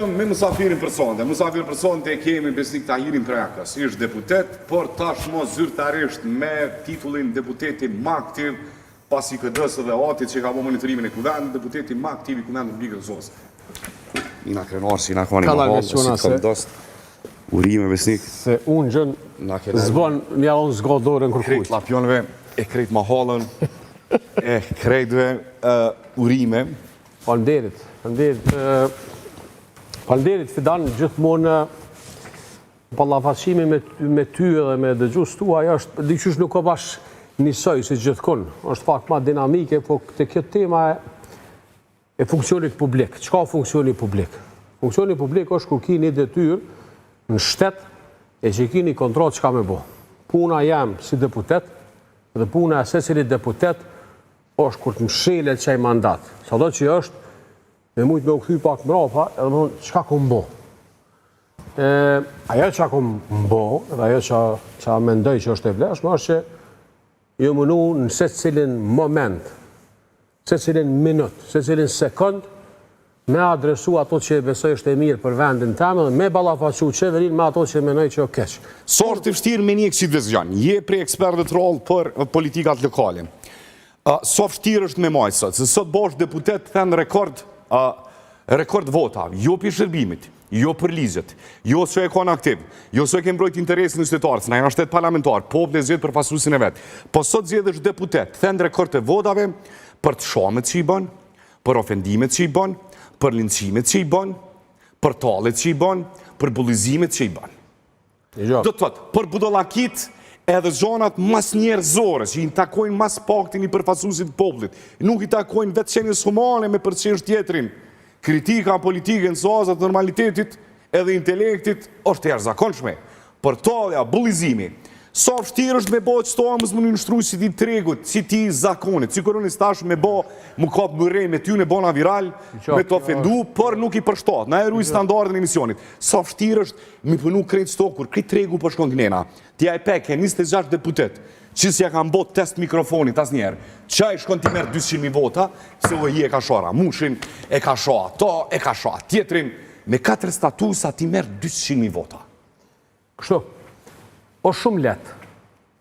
Me mësafirin personte e kemi Besnik Tahirin Preakës, ishtë deputet, por tashmo zyrtarisht me titullin deputeti më aktiv pasi KD-së dhe atit që ka bo monitorimin e kuvendit, deputeti më aktiv i kuvendit publik Kosovës. Ina krenar si na koni më halë, si të dost urime Besnik. Se unë gjën zbën një onë zgodore në kërkujt. Krejt lapionve, e krejt më halën, e krejtve urime. Falderit Fidan, gjithmonë pallafaqimi me ty edhe me dëgjues tuaj është diqysh nuk ka bash njësoj si gjithkun. Është pak ma dinamike, po të kjo tema e funksionit publik. Çka funksioni publik? Funksioni publik është kur ki një detyrë në shtet e që ki një kontrol çka me bo. Puna jam si deputet dhe puna e secilit deputet është kur të mshelet qaj mandat. Sado që është me mujtë me u këthy pak mrapa, edhe më thonë, qka ku mbo? Ajo që ku mbo, edhe ajo që mendoj që është e vleshme, është që ju mënu në se cilin moment, se cilin minut, se cilin sekund, me adresu ato që e besoj është e mirë për vendin temë, dhe me ballafaqu qeverin me ato që menoj që o keq. Sort të vështirë me një kësit vëzgjan, je prej ekspertët rol për politikat lokale. So vështirë është me majsët, se sot bosh deputet të thënë rekord vota, jo për shërbimit, jo për ligjet, jo së e kon aktiv, jo së e ke mbrojt interesin në qytetarës, na janë shtet parlamentar, popull e zjedh për pasusin e vetë. Po sot zjedh është deputet, thënë rekord të votave për të shamet që i bën, për ofendimet që i bën, për lincimet që i bën, për talet që i bën, për bullizimet që i bën. Do të thotë, për budallakit edhe zonat mas njerëzore, që i takojnë mas paktin i përfasusit popullit, nuk i takojnë vetë qenjës humane me përqenjës tjetrin. Kritika politike në sazat normalitetit edhe intelektit është e jashtëzakonshme. Për talja, bullizimi, sa vështirë është me bo që toa mësë më një nështruj si ti tregut, si ti zakonit, si kërën i stash me bo më kap më rej me ty në bona viral, me të ofendu, për nuk i përshtat, na e ruj standardin e emisionit. Sa vështirë është mi pënu krejt stokur, këtë tregu për shkon kënena. Tja e peke, 26 deputet, që si ja kam bot test mikrofonit as njerë, që e shkon ti merë 200.000 vota, se o hi e ka shora, mushin e ka shoa, to e ka shoa, tjetrin, me 4 statusa ti merë 200.000 vota. Kështu, o shumë letë,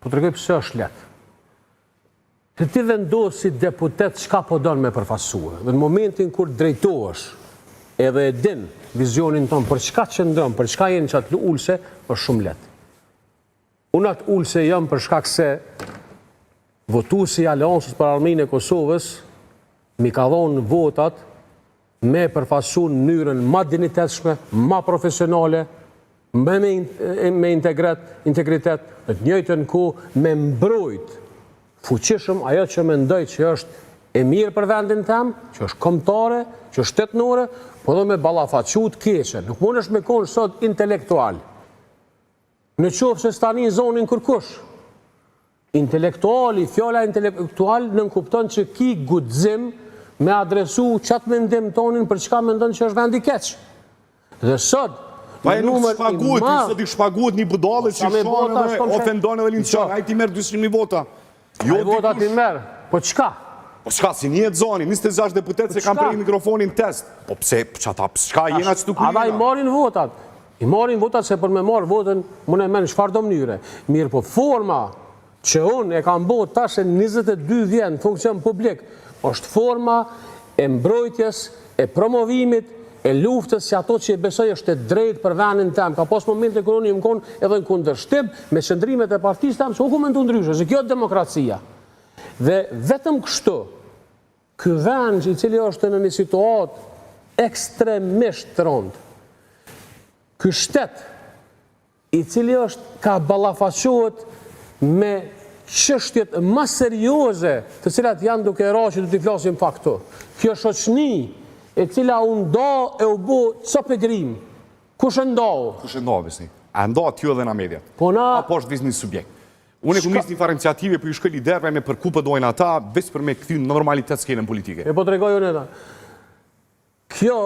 po të regoj pëse është letë. Të ti vendohë si deputet qka po donë me përfasue, dhe në momentin kur drejtohesh, edhe e din vizionin tonë, për qka qëndrëm, për qka jenë që atë ullse, është shumë letë. Unë atë ullse jam për shkak se votuesi i Aleancës për Arminë e Kosovës mi ka dhonë votat me përfasu në mënyrën ma dinitetshme, ma profesionale, me integritet, në të njëjtën kohë me mbrojt fuqishëm ajo që mendoj që është e mirë për vendin tem, që është kombëtare, që është shtetënore, po dhe me ballafaqu të keqe. Nuk mund është me konë sot intelektual. Në qofë se stani në zonin kërkush. Intelektuali, fjala intelektual nënkupton që ki guxim me adresu qatë mendim tonin për çka mendon që është vendi keq. Dhe sot, pa e nuk shpagut, sot i shpagut një budale që shonë dhe ofendone dhe linqar, a i ti merë 200.000 vota. A i vota ti merë, po qka? Po qka, si një e zoni, 26 deputet se kam prej mikrofonin test. Po pse, qka jena që të kujina? Ata i marin votat. I marin votat se për me marë votën, më në menë shfar do mënyre. Mirë po forma që unë e kam bot tash e 22 vjen funksion publik, është forma e mbrojtjes, e promovimit, e luftës që ato që e besoj është e drejt për vendin tem. Ka pas momente kër unë i më konë edhe në kundërshtim me qëndrimet e partisë tem, se u ku me në të ndryshë, se kjo është demokracia. Dhe vetëm kështu, ky vend që i cili është në një situatë ekstremisht të rëndë, ky shtet, i cili është ka ballafaqohet me çështjet më serioze, të cilat janë duke rraqë do t'i flasim pak këtu. Kjo shoqëni, e cila u ndo e u bë copegrim. Kush e ndau? Kush e ndau, Besnik? A ndau ty edhe në media? Po na apo është biznes subjekt? Unë e ku nis një farë iniciative për i shkëll i derve me për ku po dojnë ata, veç për me këthy normalitet s'kenën politike. E po të regoj unë edhe. Kjo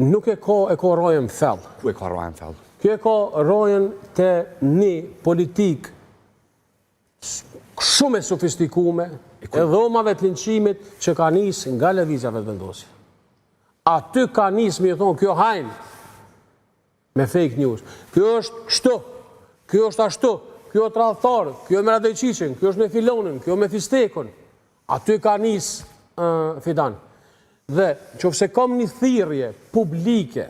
nuk e ka rojen thellë. Ku e ka rojen thellë? Kjo e ka rojen të një politik shumë e sofistikume, e dhomave të linqimit që ka njësë nga lëvizjave të vendosje. aty ka nisë me thonë, kjo hajnë me fake news. Kjo është kështu, kjo është ashtu, kjo është radhëtarë, kjo me Radojqiqin, kjo është me Filonin, kjo me Fistekun. Aty ka nisë Fidan. Dhe, nëse kam një thirrje publike